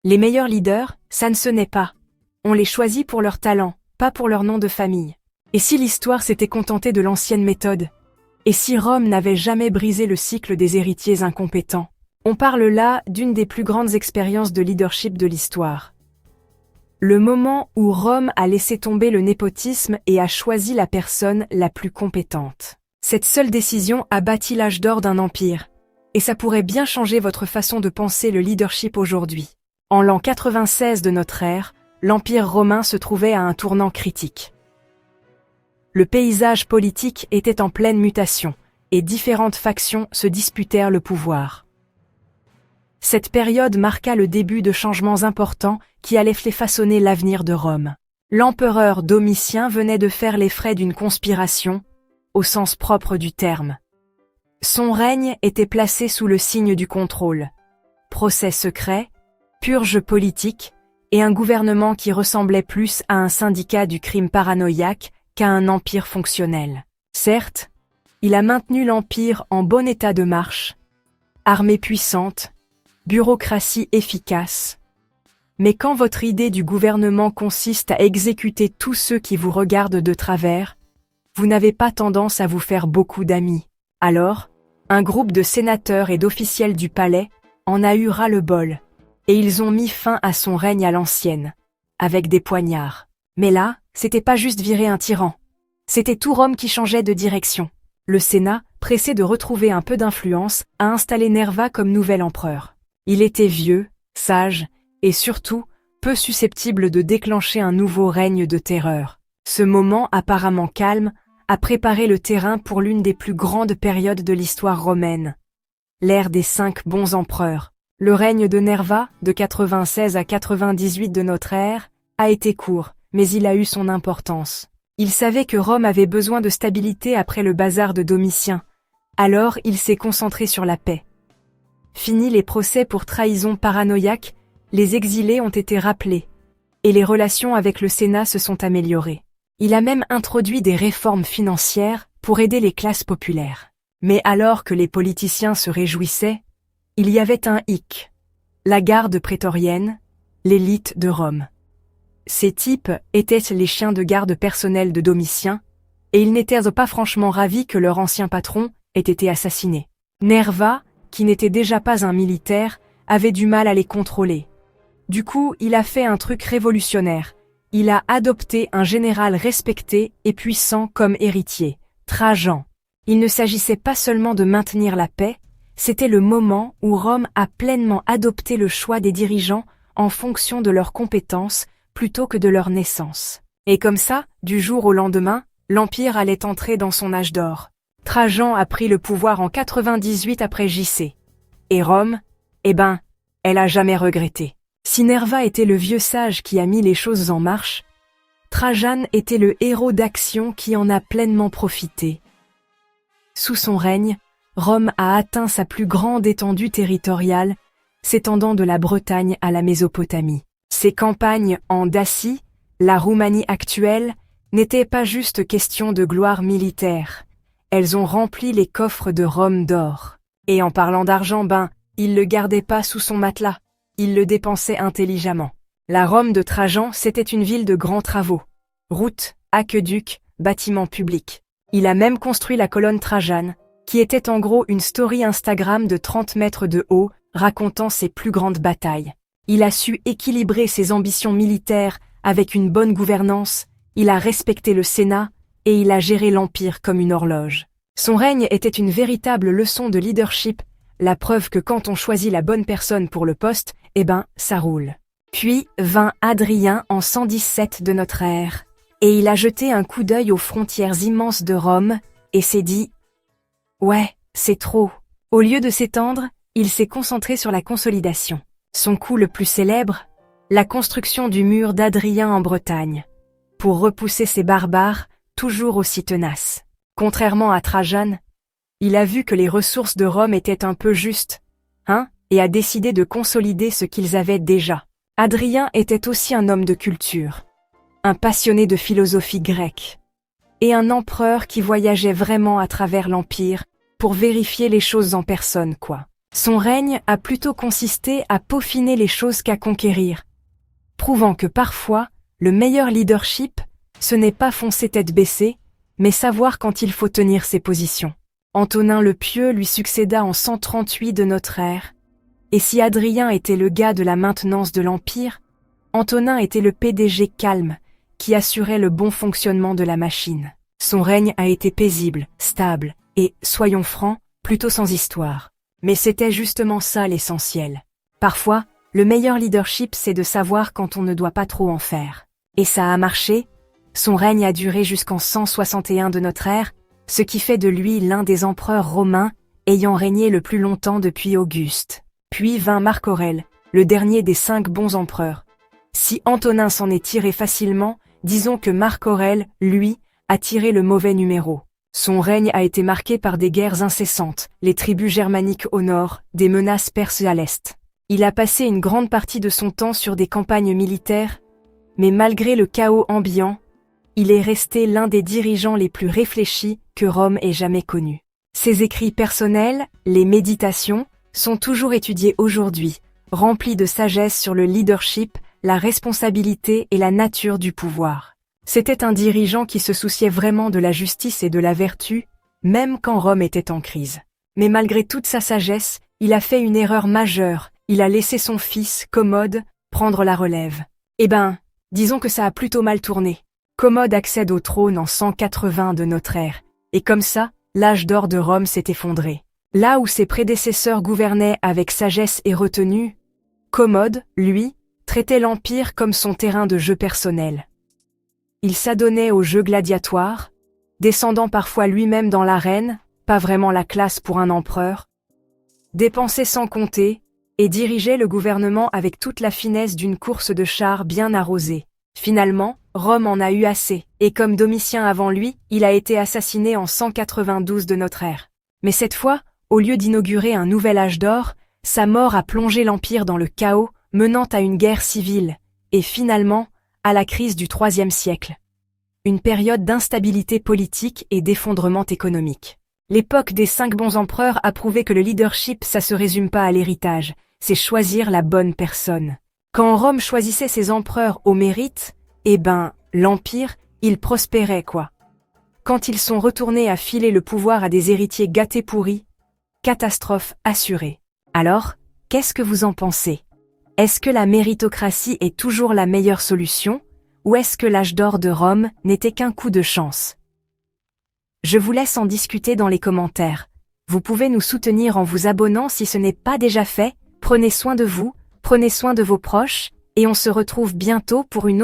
Les meilleurs leaders, ça ne se naît pas. On les choisit pour leur talent, pas pour leur nom de famille. Et si l'histoire s'était contentée de l'ancienne méthode? Et si Rome n'avait jamais brisé le cycle des héritiers incompétents? On parle là d'une des plus grandes expériences de leadership de l'histoire. Le moment où Rome a laissé tomber le népotisme et a choisi la personne la plus compétente. Cette seule décision a bâti l'âge d'or d'un empire. Et ça pourrait bien changer votre façon de penser le leadership aujourd'hui. En l'an 96 de notre ère, l'Empire romain se trouvait à un tournant critique. Le paysage politique était en pleine mutation, et différentes factions se disputèrent le pouvoir. Cette période marqua le début de changements importants qui allaient façonner l'avenir de Rome. L'empereur Domitien venait de faire les frais d'une conspiration, au sens propre du terme. Son règne était placé sous le signe du contrôle. Procès secrets, purges politiques, et un gouvernement qui ressemblait plus à un syndicat du crime paranoïaque qu'à un empire fonctionnel. Certes, il a maintenu l'empire en bon état de marche, armée puissante, bureaucratie efficace. Mais quand votre idée du gouvernement consiste à exécuter tous ceux qui vous regardent de travers, vous n'avez pas tendance à vous faire beaucoup d'amis. Alors, un groupe de sénateurs et d'officiels du palais en a eu ras-le-bol, et ils ont mis fin à son règne à l'ancienne, avec des poignards. Mais là, c'était pas juste virer un tyran. C'était tout Rome qui changeait de direction. Le Sénat, pressé de retrouver un peu d'influence, a installé Nerva comme nouvel empereur. Il était vieux, sage, et surtout, peu susceptible de déclencher un nouveau règne de terreur. Ce moment apparemment calme a préparé le terrain pour l'une des plus grandes périodes de l'histoire romaine. L'ère des 5 bons empereurs. Le règne de Nerva, de 96 à 98 de notre ère, a été court, mais il a eu son importance. Il savait que Rome avait besoin de stabilité après le bazar de Domitien. Alors il s'est concentré sur la paix. Fini les procès pour trahison paranoïaque, les exilés ont été rappelés, et les relations avec le Sénat se sont améliorées. Il a même introduit des réformes financières pour aider les classes populaires. Mais alors que les politiciens se réjouissaient, il y avait un hic. La garde prétorienne, l'élite de Rome. Ces types étaient les chiens de garde personnels de Domitien, et ils n'étaient pas franchement ravis que leur ancien patron ait été assassiné. Nerva, qui n'était déjà pas un militaire, avait du mal à les contrôler. Du coup, il a fait un truc révolutionnaire. Il a adopté un général respecté et puissant comme héritier, Trajan. Il ne s'agissait pas seulement de maintenir la paix, c'était le moment où Rome a pleinement adopté le choix des dirigeants en fonction de leurs compétences plutôt que de leur naissance. Et comme ça, du jour au lendemain, l'Empire allait entrer dans son âge d'or. Trajan a pris le pouvoir en 98 après JC. Et Rome, elle a jamais regretté. Si Nerva était le vieux sage qui a mis les choses en marche, Trajan était le héros d'action qui en a pleinement profité. Sous son règne, Rome a atteint sa plus grande étendue territoriale, s'étendant de la Bretagne à la Mésopotamie. Ses campagnes en Dacie, la Roumanie actuelle, n'étaient pas juste question de gloire militaire. Elles ont rempli les coffres de Rome d'or. Et en parlant d'argent, il le gardait pas sous son matelas. Il le dépensait intelligemment. La Rome de Trajan, c'était une ville de grands travaux. Routes, aqueducs, bâtiments publics. Il a même construit la colonne Trajane, qui était en gros une story Instagram de 30 mètres de haut, racontant ses plus grandes batailles. Il a su équilibrer ses ambitions militaires avec une bonne gouvernance, il a respecté le Sénat, et il a géré l'Empire comme une horloge. Son règne était une véritable leçon de leadership, la preuve que quand on choisit la bonne personne pour le poste, ça roule. Puis vint Hadrien en 117 de notre ère, et il a jeté un coup d'œil aux frontières immenses de Rome, et s'est dit « Ouais, c'est trop ». Au lieu de s'étendre, il s'est concentré sur la consolidation. Son coup le plus célèbre, la construction du mur d'Hadrien en Bretagne, pour repousser ces barbares toujours aussi tenaces. Contrairement à Trajan, il a vu que les ressources de Rome étaient un peu justes, et a décidé de consolider ce qu'ils avaient déjà. Hadrien était aussi un homme de culture, un passionné de philosophie grecque, et un empereur qui voyageait vraiment à travers l'Empire pour vérifier les choses en personne, quoi. Son règne a plutôt consisté à peaufiner les choses qu'à conquérir, prouvant que parfois, le meilleur leadership, ce n'est pas foncer tête baissée, mais savoir quand il faut tenir ses positions. Antonin le Pieux lui succéda en 138 de notre ère, et si Adrien était le gars de la maintenance de l'Empire, Antonin était le PDG calme, qui assurait le bon fonctionnement de la machine. Son règne a été paisible, stable, et, soyons francs, plutôt sans histoire. Mais c'était justement ça l'essentiel. Parfois, le meilleur leadership c'est de savoir quand on ne doit pas trop en faire. Et ça a marché, son règne a duré jusqu'en 161 de notre ère, ce qui fait de lui l'un des empereurs romains ayant régné le plus longtemps depuis Auguste. Puis vint Marc Aurèle, le dernier des 5 bons empereurs. Si Antonin s'en est tiré facilement, disons que Marc Aurèle, lui, a tiré le mauvais numéro. Son règne a été marqué par des guerres incessantes, les tribus germaniques au nord, des menaces perses à l'est. Il a passé une grande partie de son temps sur des campagnes militaires, mais malgré le chaos ambiant, il est resté l'un des dirigeants les plus réfléchis que Rome ait jamais connus. Ses écrits personnels, les méditations, sont toujours étudiés aujourd'hui, remplis de sagesse sur le leadership, la responsabilité et la nature du pouvoir. C'était un dirigeant qui se souciait vraiment de la justice et de la vertu, même quand Rome était en crise. Mais malgré toute sa sagesse, il a fait une erreur majeure, il a laissé son fils, Commode, prendre la relève. Disons que ça a plutôt mal tourné. Commode accède au trône en 180 de notre ère, et comme ça, l'âge d'or de Rome s'est effondré. Là où ses prédécesseurs gouvernaient avec sagesse et retenue, Commode, lui, traitait l'Empire comme son terrain de jeu personnel. Il s'adonnait aux jeux gladiatoires, descendant parfois lui-même dans l'arène, pas vraiment la classe pour un empereur, dépensait sans compter, et dirigeait le gouvernement avec toute la finesse d'une course de chars bien arrosée. Finalement, Rome en a eu assez, et comme Domitien avant lui, il a été assassiné en 192 de notre ère. Mais cette fois, au lieu d'inaugurer un nouvel âge d'or, sa mort a plongé l'Empire dans le chaos, menant à une guerre civile, et finalement, à la crise du IIIe siècle. Une période d'instabilité politique et d'effondrement économique. L'époque des 5 bons empereurs a prouvé que le leadership, ça se résume pas à l'héritage, c'est choisir la bonne personne. Quand Rome choisissait ses empereurs au mérite, l'Empire, il prospérait quoi. Quand ils sont retournés à filer le pouvoir à des héritiers gâtés pourris, catastrophe assurée. Alors, qu'est-ce que vous en pensez? Est-ce que la méritocratie est toujours la meilleure solution, ou est-ce que l'âge d'or de Rome n'était qu'un coup de chance? Je vous laisse en discuter dans les commentaires. Vous pouvez nous soutenir en vous abonnant si ce n'est pas déjà fait. Prenez soin de vous, prenez soin de vos proches, et on se retrouve bientôt pour une autre